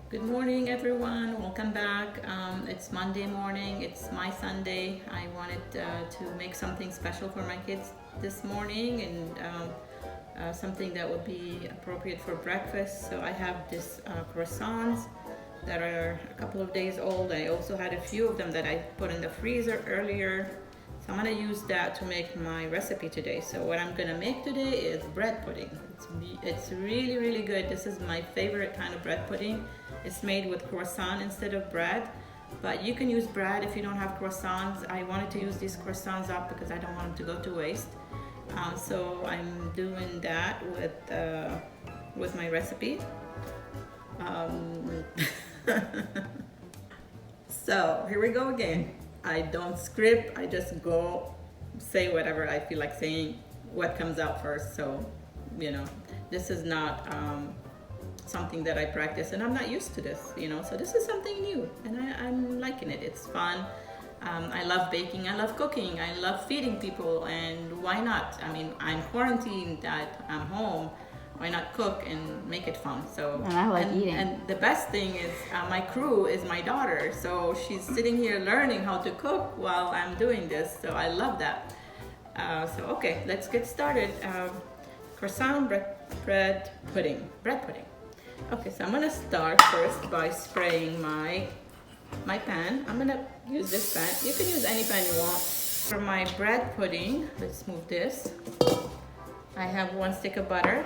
Good morning, everyone. Welcome back. It's Monday morning. It's my Sunday. I wanted to make something special for my kids this morning and something that would be appropriate for breakfast. So I have this croissants that are a couple of days old. I also had a few of them that I put in the freezer earlier. So I'm gonna use that to make my recipe today. So what I'm gonna make today is bread pudding. It's really, really good. This is my favorite kind of bread pudding. It's made with croissant instead of bread, but you can use bread if you don't have croissants. I wanted to use these croissants up because I don't want them to go to waste. So I'm doing that with my recipe. So here we go again. I don't script, I just go say whatever I feel like saying, what comes out first. So, this is not something that I practice and I'm not used to this, so this is something new and I'm liking it. It's fun. I love baking, I love cooking, I love feeding people, and why not? I mean, I'm quarantined, that I'm home. Why not cook and make it fun? So and I like eating. And the best thing is my crew is my daughter, so she's sitting here learning how to cook while I'm doing this. So I love that. So okay, let's get started. Croissant bread pudding. Okay, so I'm gonna start first by spraying my pan. I'm gonna use this pan. You can use any pan you want. For my bread pudding, let's move this. I have 1 stick of butter,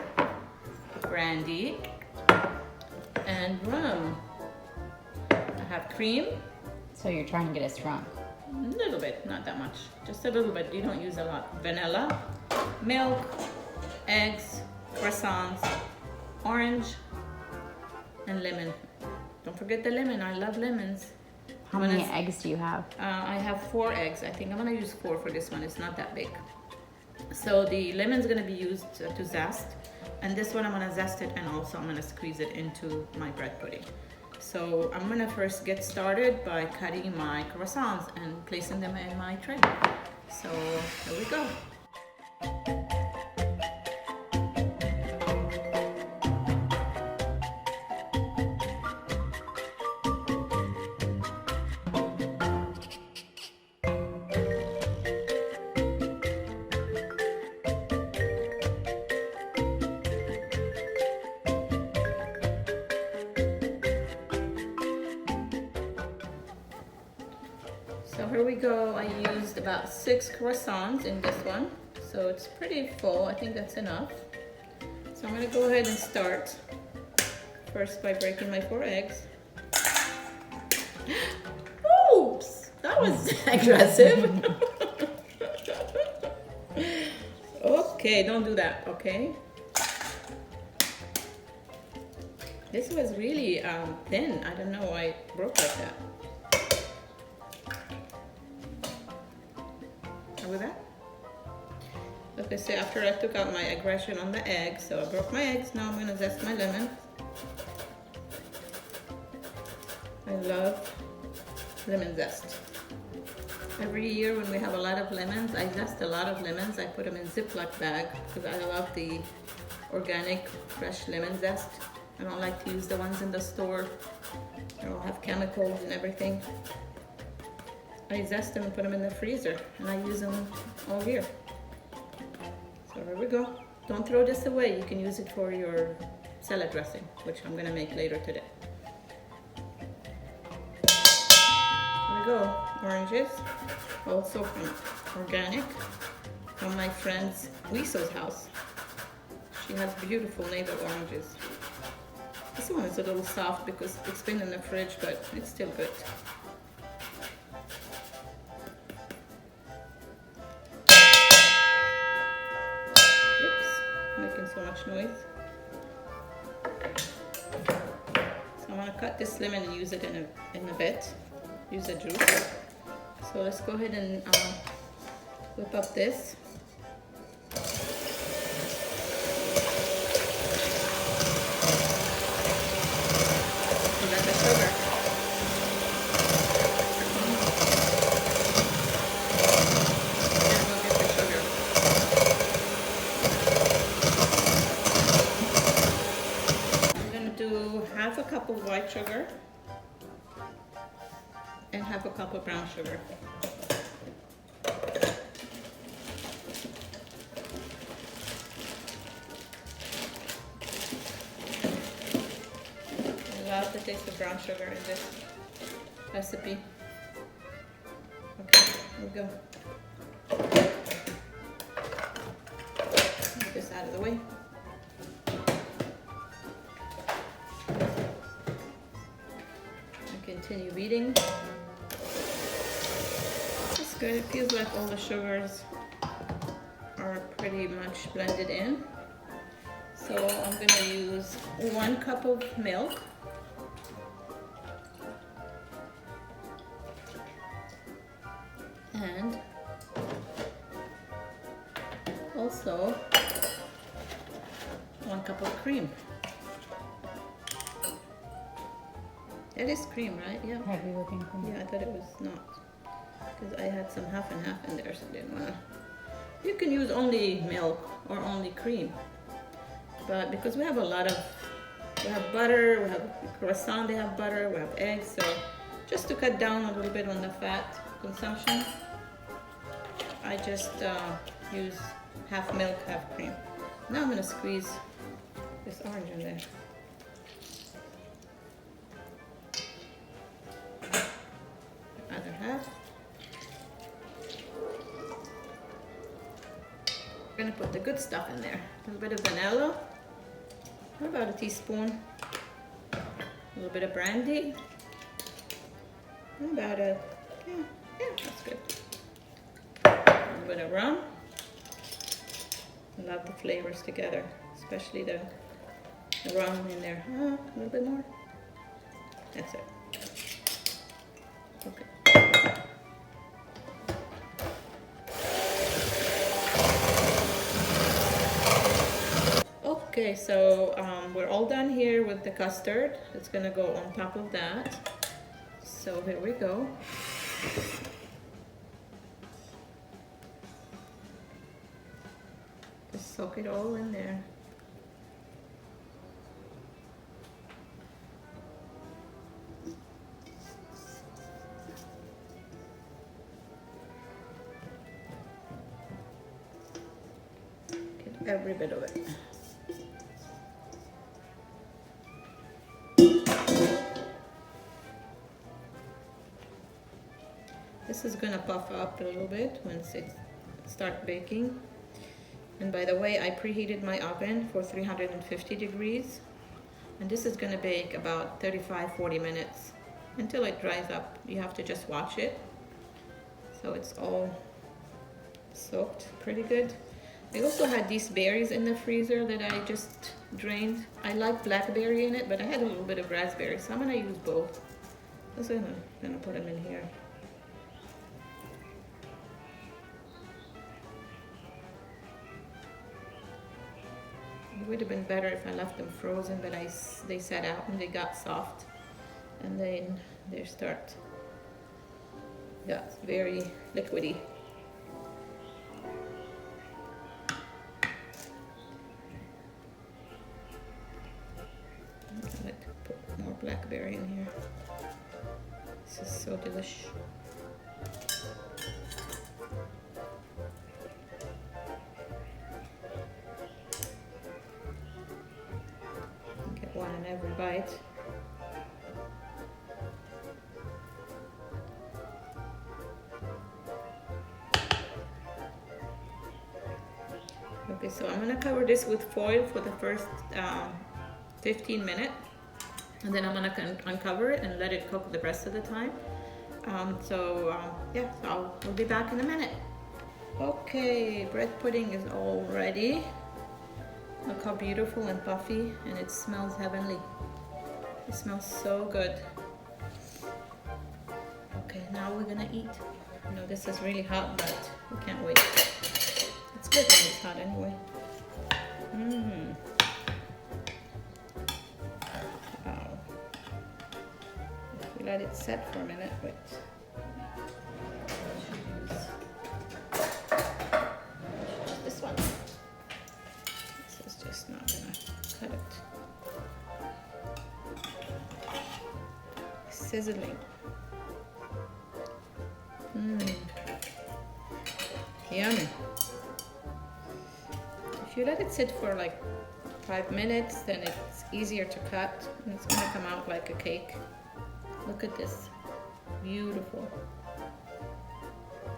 brandy, and rum. I have cream. So you're trying to get us drunk? A little bit, not that much. Just a little bit, you don't use a lot. Vanilla, milk, eggs, croissants, orange, and lemon. Don't forget the lemon, I love lemons. How many eggs do you have? I have 4 eggs. I think I'm gonna use 4 for this one, it's not that big. So the lemon's gonna be used to zest, and this one I'm gonna zest it and also I'm gonna squeeze it into my bread pudding. So I'm gonna first get started by cutting my croissants and placing them in my tray. So here we go. So here we go. I used about 6 croissants in this one. So it's pretty full. I think that's enough. So I'm gonna go ahead and start first by breaking my 4 eggs. Oops, that was aggressive. Okay, don't do that, okay? This was really thin. I don't know why it broke like that. With that. Okay, so after I took out my aggression on the egg, so I broke my eggs, now I'm gonna zest my lemon. I love lemon zest. Every year when we have a lot of lemons, I zest a lot of lemons. I put them in Ziploc bag because I love the organic fresh lemon zest. I don't like to use the ones in the store. They all have chemicals and everything. I zest them and put them in the freezer, and I use them all year. So here we go. Don't throw this away. You can use it for your salad dressing, which I'm gonna make later today. Here we go. Oranges, also from organic, from my friend's Lisa's house. She has beautiful navel oranges. This one is a little soft because it's been in the fridge, but it's still good. Making so much noise. So I'm gonna cut this lemon and use it in a bit. Use the juice. So let's go ahead and whip up this. And then the sugar. cup of white sugar and half a cup of brown sugar. I love the taste of brown sugar in this recipe. Okay, here we go. Get this out of the way. Continue beating. That's good. It feels like all the sugars are pretty much blended in. So I'm going to use 1 cup of milk. And also 1 cup of cream. It is cream, right? Yeah. Heavy whipping cream. Yeah, I thought it was not. Because I had some half and half in there, so I didn't want to. You can use only milk or only cream. But because we have a lot of, we have butter, we have croissant, they have butter, we have eggs. So just to cut down a little bit on the fat consumption, I just use half milk, half cream. Now I'm going to squeeze this orange in there. Other half. We're gonna put the good stuff in there. A little bit of vanilla, about a teaspoon. A little bit of brandy. About a, yeah, that's good. A little bit of rum. I love the flavors together, especially the rum in there. A little bit more. That's it. Okay. Okay, so we're all done here with the custard. It's gonna go on top of that. So here we go. Just soak it all in there. Get every bit of it. This is gonna puff up a little bit once it starts baking. And by the way, I preheated my oven for 350 degrees. And this is gonna bake about 35-40 minutes until it dries up. You have to just watch it. So it's all soaked pretty good. I also had these berries in the freezer that I just drained. I like blackberry in it, but I had a little bit of raspberry, so I'm gonna use both. So I'm gonna put them in here. It would have been better if I left them frozen, but they set out and they got soft, and then they got very liquidy. I like to put more blackberry in here. This is so delicious. Get one in every bite. Okay, so I'm gonna cover this with foil for the first 15 minutes, and then I'm gonna uncover it and let it cook the rest of the time. Yeah, so we'll be back in a minute. Okay, bread pudding is all ready. Look how beautiful and puffy, and it smells heavenly. It smells so good. Okay, now we're gonna eat. I know this is really hot, but we can't wait. It's good when it's hot anyway. Wow. If we let it set for a minute, wait. This one. This is just not gonna cut it. sizzling. Yummy. If you let it sit for like 5 minutes, then it's easier to cut and it's gonna come out like a cake. Look at this. Beautiful.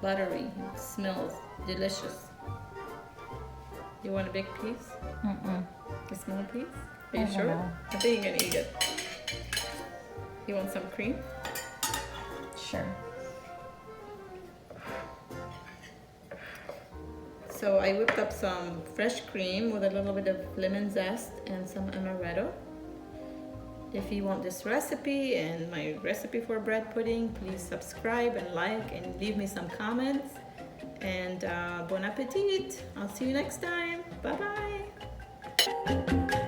Buttery. It smells delicious. You want a big piece? A small piece? Are you sure? know. I think you're gonna eat it. You want some cream? Sure. So I whipped up some fresh cream with a little bit of lemon zest and some amaretto. If you want this recipe and my recipe for bread pudding, please subscribe and like and leave me some comments. And bon appetit! I'll see you next time. Bye bye!